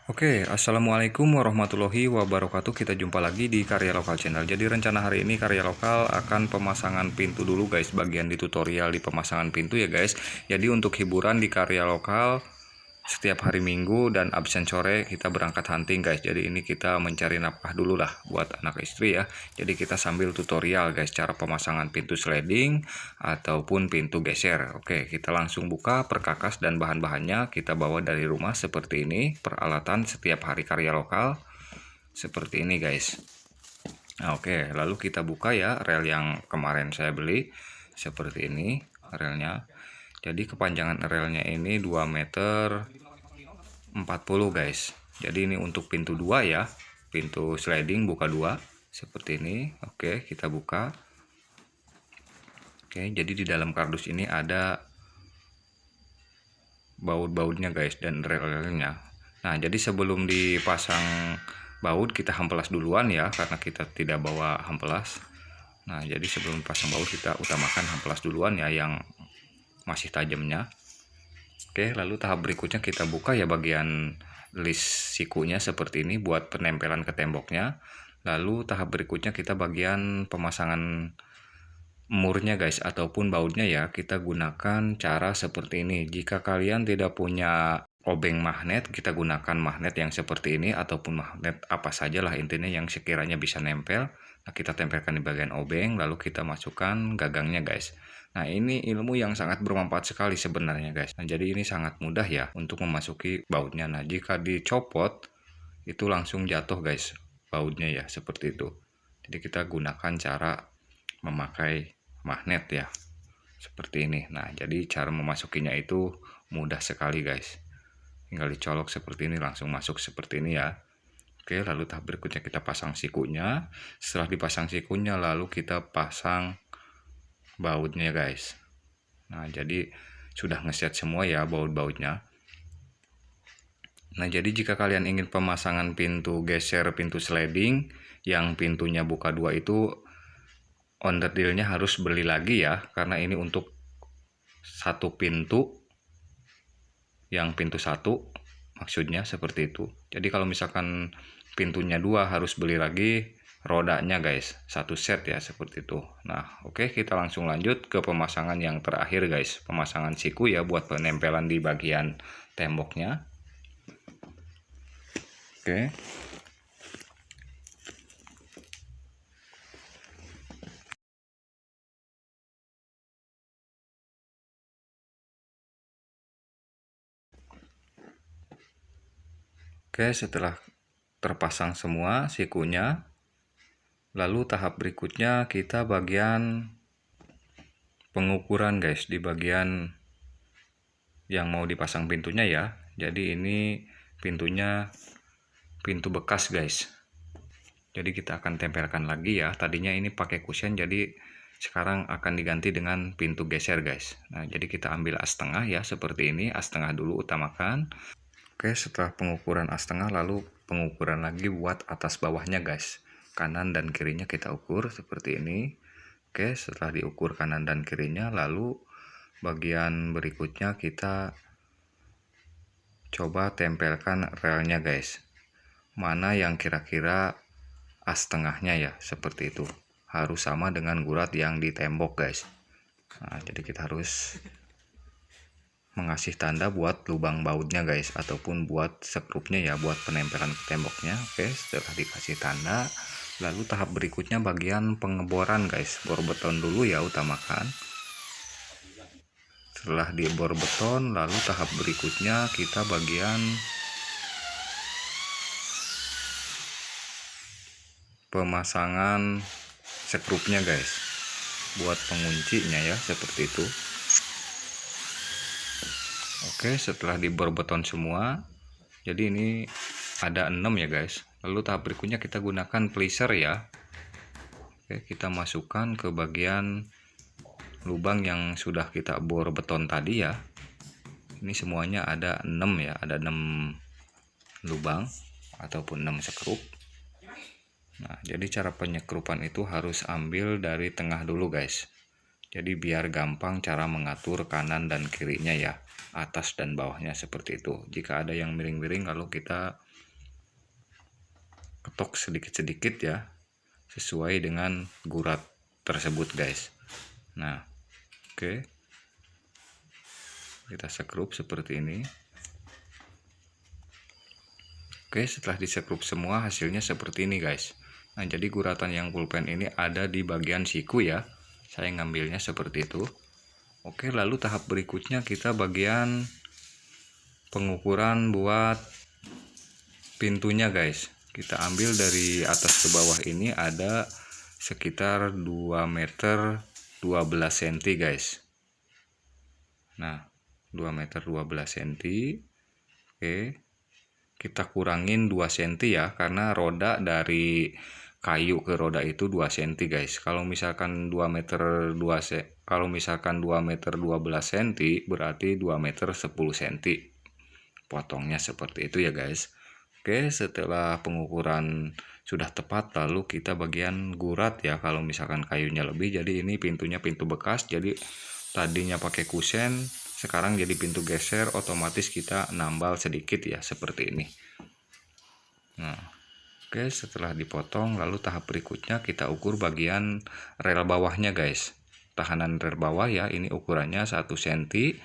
Oke, assalamualaikum warahmatullahi wabarakatuh. Kita jumpa lagi di Karya Lokal Channel. Jadi rencana hari ini Karya Lokal akan pemasangan pintu dulu guys. Bagian di tutorial di pemasangan pintu ya guys. Jadi untuk hiburan di Karya Lokal, setiap hari Minggu dan absen sore kita berangkat hunting guys. Jadi ini kita mencari nafkah dulu lah buat anak istri ya. Jadi kita sambil tutorial guys cara pemasangan pintu sliding ataupun pintu geser. Oke, kita langsung buka perkakas dan bahan-bahannya kita bawa dari rumah seperti ini. Peralatan setiap hari Karya Lokal seperti ini guys. Nah, oke, lalu kita buka ya rel yang kemarin saya beli seperti ini relnya. Jadi kepanjangan relnya ini 2 meter 40 guys. Jadi ini untuk pintu 2 ya. Pintu sliding buka 2 seperti ini. Oke, kita buka. Oke, jadi di dalam kardus ini ada baut-bautnya guys dan rel-relnya. Nah, jadi sebelum dipasang baut kita hempelas duluan ya, karena kita tidak bawa hempelas. Nah, jadi sebelum pasang baut kita utamakan hempelas duluan ya yang masih tajamnya. Oke, lalu tahap berikutnya kita buka ya bagian list sikunya seperti ini buat penempelan ke temboknya. Lalu tahap berikutnya kita bagian pemasangan murnya guys ataupun bautnya ya, kita gunakan cara seperti ini. Jika kalian tidak punya obeng magnet, kita gunakan magnet yang seperti ini ataupun magnet apa saja lah intinya yang sekiranya bisa nempel. Nah, kita tempelkan di bagian obeng lalu kita masukkan gagangnya guys. Nah, ini ilmu yang sangat bermanfaat sekali sebenarnya guys. Nah, jadi ini sangat mudah ya untuk memasuki bautnya. Nah, jika dicopot itu langsung jatuh guys bautnya ya, seperti itu. Jadi kita gunakan cara memakai magnet ya, seperti ini. Nah, jadi cara memasukinya itu mudah sekali guys. Tinggal dicolok seperti ini langsung masuk seperti ini ya. Oke, lalu tahap berikutnya kita pasang sikunya. Setelah dipasang sikunya lalu kita pasang bautnya guys. Nah, jadi sudah ngeset semua ya baut-bautnya. Nah, jadi jika kalian ingin pemasangan pintu geser, pintu sliding yang pintunya buka 2 itu onderdilnya harus beli lagi ya, karena ini untuk satu pintu yang pintu 1 maksudnya seperti itu. Jadi kalau misalkan pintunya 2 harus beli lagi rodanya guys, satu set ya seperti itu. Nah, oke, kita langsung lanjut ke pemasangan yang terakhir guys, pemasangan siku ya buat penempelan di bagian temboknya. Oke, setelah terpasang semua sikunya, lalu tahap berikutnya kita bagian pengukuran guys di bagian yang mau dipasang pintunya ya. Jadi ini pintunya pintu bekas guys. Jadi kita akan tempelkan lagi ya. Tadinya ini pakai kusen, jadi sekarang akan diganti dengan pintu geser guys. Nah, jadi kita ambil as tengah ya seperti ini. As tengah dulu utamakan. Oke, setelah pengukuran as tengah lalu pengukuran lagi buat atas bawahnya guys. Kanan dan kirinya kita ukur seperti ini. Oke, setelah diukur kanan dan kirinya lalu bagian berikutnya kita coba tempelkan relnya guys. Mana yang kira-kira as tengahnya ya, seperti itu. Harus sama dengan gurat yang di tembok guys. Nah, jadi kita harus mengasih tanda buat lubang bautnya guys, ataupun buat sekrupnya ya, buat penempelan ke temboknya. Oke, setelah dikasih tanda lalu tahap berikutnya bagian pengeboran guys. Bor beton dulu ya utamakan. Setelah dibor beton lalu tahap berikutnya kita bagian pemasangan sekrupnya guys, buat penguncinya ya seperti itu. Oke, setelah dibor beton semua, jadi ini ada 6 ya guys. Lalu tahap berikutnya kita gunakan pleaser ya. Oke, kita masukkan ke bagian lubang yang sudah kita bor beton tadi ya. Ini semuanya ada 6 ya, ada 6 lubang ataupun 6 sekrup. Nah, jadi cara penyekrupan itu harus ambil dari tengah dulu guys. Jadi biar gampang cara mengatur kanan dan kirinya ya, atas dan bawahnya seperti itu. Jika ada yang miring-miring lalu kita ketok sedikit-sedikit ya, sesuai dengan gurat tersebut guys. Nah, oke. Kita sekrup seperti ini. Oke, setelah disekrup semua hasilnya seperti ini guys. Nah, jadi guratan yang pulpen ini ada di bagian siku ya. Saya ngambilnya seperti itu. Oke, lalu tahap berikutnya kita bagian pengukuran buat pintunya guys. Kita ambil dari atas ke bawah ini ada sekitar 2 meter 12 cm guys. Nah, 2 meter 12 cm. Oke. Kita kurangin 2 cm ya, karena roda dari kayu ke roda itu 2 cm guys. Kalau misalkan 2 meter 2 kalau misalkan 2 meter 12 cm berarti 2 meter 10 cm. Potongnya seperti itu ya guys. Oke, setelah pengukuran sudah tepat, lalu kita bagian gurat ya. Kalau misalkan kayunya lebih, jadi ini pintunya pintu bekas, jadi tadinya pakai kusen, sekarang jadi pintu geser, otomatis kita nambal sedikit ya, seperti ini. Nah, oke, setelah dipotong, lalu tahap berikutnya kita ukur bagian rel bawahnya guys. Tahanan rel bawah ya, ini ukurannya 1 cm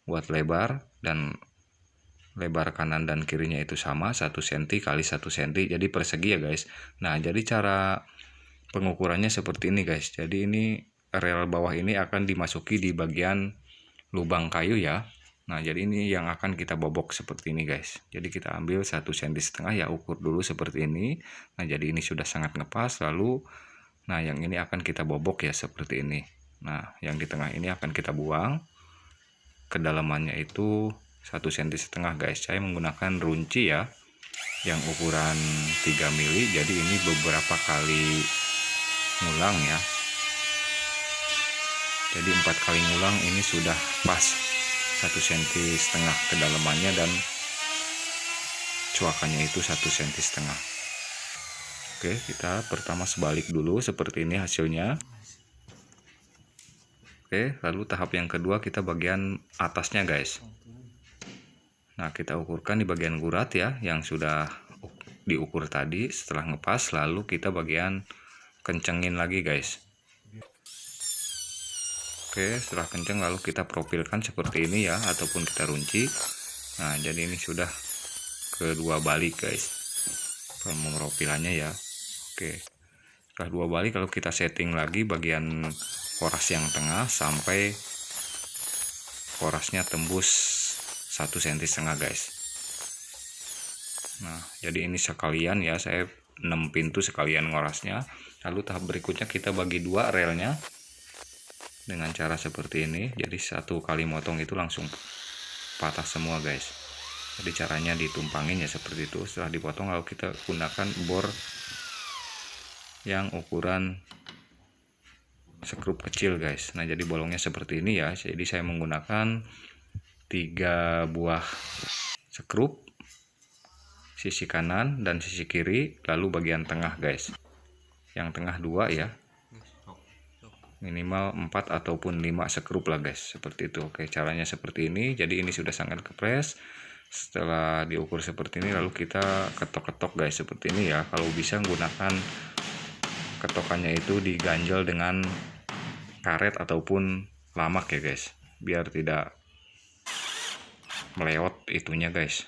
buat lebar, dan lebar kanan dan kirinya itu sama, 1 cm kali 1 cm, jadi persegi ya guys. Nah, jadi cara pengukurannya seperti ini guys. Jadi ini rel bawah ini akan dimasuki di bagian lubang kayu ya. Nah, jadi ini yang akan kita bobok seperti ini guys. Jadi kita ambil 1,5 cm ya, ukur dulu seperti ini. Nah, jadi ini sudah sangat ngepas. Lalu nah, yang ini akan kita bobok ya seperti ini. Nah, yang di tengah ini akan kita buang. Kedalamannya itu 1,5 cm guys. Saya menggunakan runci ya, yang ukuran 3 mili. Jadi ini beberapa kali ngulang ya. Jadi 4 kali ngulang ini sudah pas 1,5 cm kedalamannya, dan cuakannya itu 1,5 cm. Oke, kita pertama sebalik dulu seperti ini hasilnya. Oke, lalu tahap yang kedua kita bagian atasnya guys. Nah, kita ukurkan di bagian gurat ya, yang sudah diukur tadi. Setelah ngepas, lalu kita bagian kencengin lagi guys. Oke, setelah kenceng lalu kita profilkan seperti ini ya, ataupun kita runci. Nah, jadi ini sudah kedua balik guys pemrofilannya ya. Oke, setelah 2 balik kalau kita setting lagi bagian koras yang tengah sampai korasnya tembus 1,5 cm guys. Nah, jadi ini sekalian ya, saya 6 pintu sekalian ngorasnya. Lalu tahap berikutnya kita bagi 2 relnya dengan cara seperti ini. Jadi 1 kali motong itu langsung patah semua guys. Jadi caranya ditumpangin ya seperti itu. Setelah dipotong lalu kita gunakan bor yang ukuran sekrup kecil guys. Nah, jadi bolongnya seperti ini ya. Jadi saya menggunakan 3 buah sekrup, sisi kanan dan sisi kiri, lalu bagian tengah guys. Yang tengah 2 ya, minimal 4 ataupun 5 sekrup lah guys, seperti itu. Oke, caranya seperti ini. Jadi ini sudah sangat kepres. Setelah diukur seperti ini lalu kita ketok-ketok guys seperti ini ya. Kalau bisa menggunakan ketokannya itu diganjel dengan karet ataupun lamak ya guys, biar tidak melewat itunya guys,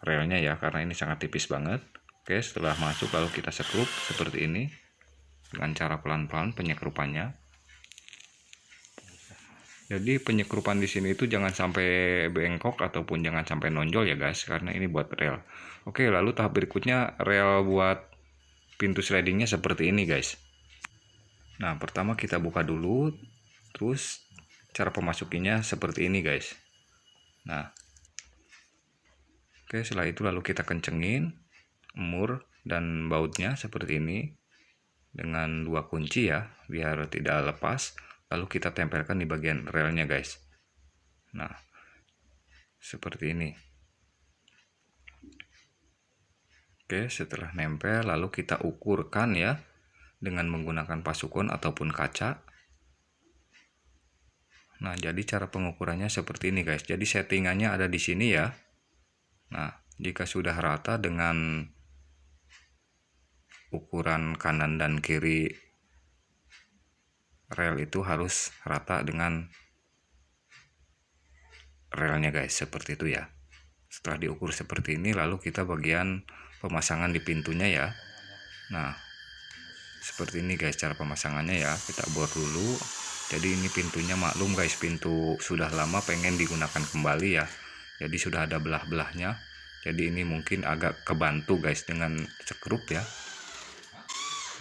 relnya ya, karena ini sangat tipis banget. Oke, setelah masuk lalu kita sekrup seperti ini dengan cara pelan-pelan penyekrupannya. Jadi penyekrupan di sini itu jangan sampai bengkok ataupun jangan sampai nonjol ya guys, karena ini buat rel. Oke, lalu tahap berikutnya rel buat pintu slidingnya seperti ini guys. Nah, pertama kita buka dulu, terus cara pemasukinya seperti ini guys. Nah, oke, setelah itu lalu kita kencengin emur dan bautnya seperti ini dengan 2 kunci ya, biar tidak lepas. Lalu kita tempelkan di bagian relnya guys. Nah, seperti ini. Oke, setelah nempel lalu kita ukurkan ya dengan menggunakan pasukon ataupun kaca. Nah, jadi cara pengukurannya seperti ini guys. Jadi settingannya ada di sini ya. Nah, jika sudah rata dengan ukuran kanan dan kiri rel itu harus rata dengan relnya guys, seperti itu ya. Setelah diukur seperti ini, lalu kita bagian pemasangan di pintunya ya. Nah, seperti ini guys cara pemasangannya ya. Kita bor dulu. Jadi ini pintunya, maklum guys, pintu sudah lama pengen digunakan kembali ya. Jadi sudah ada belah-belahnya. Jadi ini mungkin agak kebantu guys dengan sekrup ya.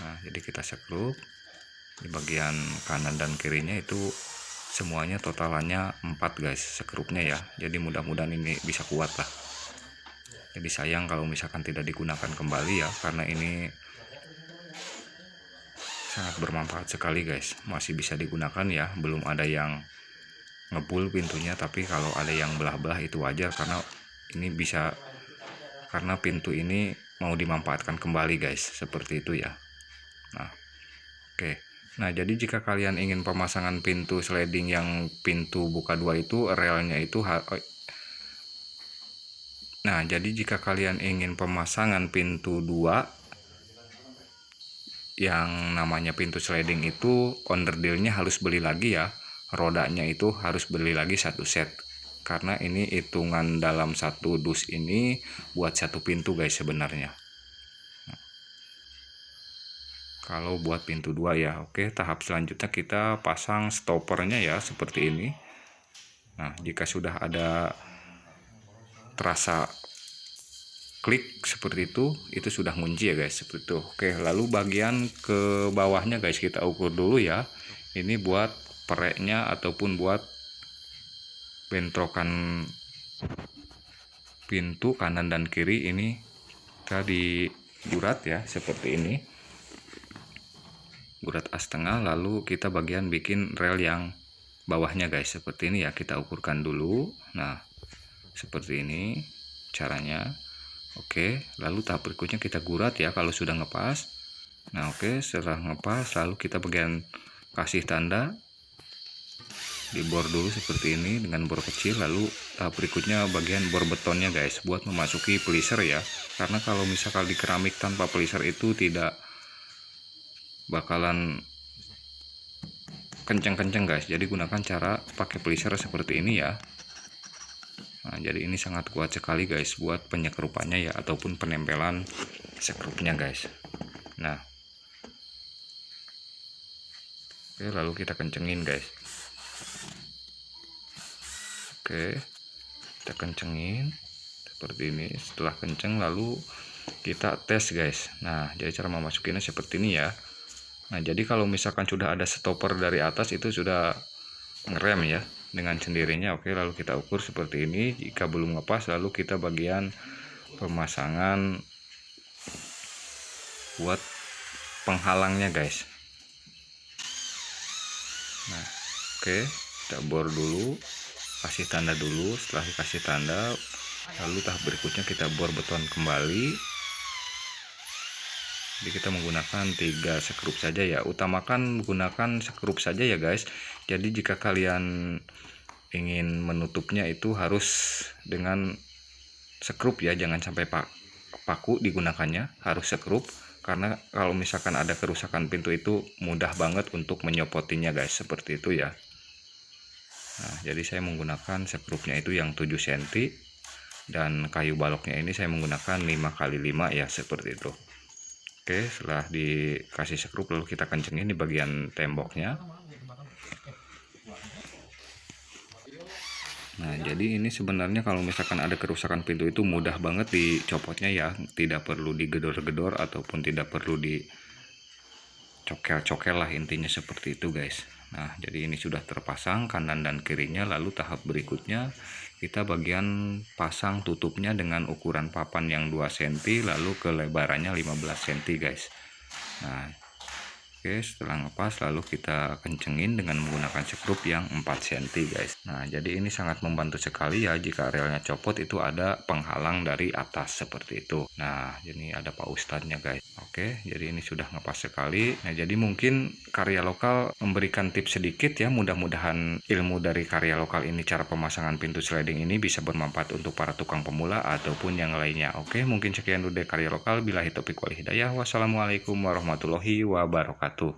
Nah, jadi kita sekrup di bagian kanan dan kirinya itu semuanya totalannya 4 guys sekrupnya ya. Jadi mudah-mudahan ini bisa kuat lah. Jadi sayang kalau misalkan tidak digunakan kembali ya, karena ini sangat bermanfaat sekali guys. Masih bisa digunakan ya, belum ada yang ngebul pintunya, tapi kalau ada yang belah-belah itu wajar karena ini bisa, karena pintu ini mau dimanfaatkan kembali guys, seperti itu ya. Nah, oke. Nah, jadi jika kalian ingin pemasangan pintu sliding yang pintu buka 2 itu relnya itu nah, jadi jika kalian ingin pemasangan pintu 2 yang namanya pintu sliding itu, onderdilnya harus beli lagi ya. Rodanya itu harus beli lagi 1 set. Karena ini hitungan dalam 1 dus ini buat 1 pintu guys sebenarnya. Kalau buat pintu 2 ya. Oke, tahap selanjutnya kita pasang stoppernya ya, seperti ini. Nah, jika sudah ada terasa klik seperti itu sudah ngunci ya guys, seperti itu. Oke, lalu bagian ke bawahnya guys kita ukur dulu ya. Ini buat pereknya ataupun buat bentrokan pintu kanan dan kiri, ini kita digurat ya, seperti ini. Gurat A setengah, lalu kita bagian bikin rel yang bawahnya guys, seperti ini ya. Kita ukurkan dulu. Nah, seperti ini caranya. Oke, lalu tahap berikutnya kita gurat ya kalau sudah ngepas. Nah, oke, setelah ngepas lalu kita bagian kasih tanda di bor dulu seperti ini dengan bor kecil. Lalu tahap berikutnya bagian bor betonnya guys, buat memasuki pleaser ya. Karena kalau misalkan di keramik tanpa pleaser itu tidak bakalan kenceng-kenceng guys. Jadi gunakan cara pakai pleaser seperti ini ya. Nah, jadi ini sangat kuat sekali guys buat penyekrupannya ya, ataupun penempelan sekrupnya guys. Nah, oke, lalu kita kencengin guys. Oke, kita kencengin seperti ini. Setelah kenceng lalu kita tes guys. Nah, jadi cara memasukinnya seperti ini ya. Nah, jadi kalau misalkan sudah ada stopper dari atas itu sudah ngerem ya dengan sendirinya. Oke, lalu kita ukur seperti ini. Jika belum ngepas lalu kita bagian pemasangan buat penghalangnya guys. Nah, oke, kita bor dulu, kasih tanda dulu. Setelah dikasih tanda lalu tahap berikutnya kita bor beton kembali. Jadi kita menggunakan 3 sekrup saja ya, utamakan menggunakan sekrup saja ya guys. Jadi jika kalian ingin menutupnya itu harus dengan sekrup ya, jangan sampai paku digunakannya, harus sekrup. Karena kalau misalkan ada kerusakan pintu itu mudah banget untuk menyopotinya guys, seperti itu ya. Nah, jadi saya menggunakan sekrupnya itu yang 7 cm, dan kayu baloknya ini saya menggunakan 5x5 ya, seperti itu. Oke, setelah dikasih sekrup lalu kita kencengin di bagian temboknya. Nah, jadi ini sebenarnya kalau misalkan ada kerusakan pintu itu mudah banget dicopotnya ya, tidak perlu digedor-gedor ataupun tidak perlu dicokel-cokel lah, intinya seperti itu guys. Nah, jadi ini sudah terpasang kanan dan kirinya. Lalu tahap berikutnya kita bagian pasang tutupnya dengan ukuran papan yang 2 cm, lalu kelebarannya 15 cm guys. Nah, Oke, setelah ngepas lalu kita kencengin dengan menggunakan sekrup yang 4 cm guys. Nah, jadi ini sangat membantu sekali ya jika relnya copot, itu ada penghalang dari atas seperti itu. Nah, ini ada Pak Ustadznya guys. Oke, jadi ini sudah ngepas sekali. Nah, jadi mungkin karya lokal memberikan tips sedikit ya. Mudah-mudahan ilmu dari karya lokal ini, cara pemasangan pintu sliding ini bisa bermanfaat untuk para tukang pemula ataupun yang lainnya. Oke, mungkin sekian dulu dari karya lokal. Billahi taufiq wal hidayah. Wassalamualaikum warahmatullahi wabarakatuh.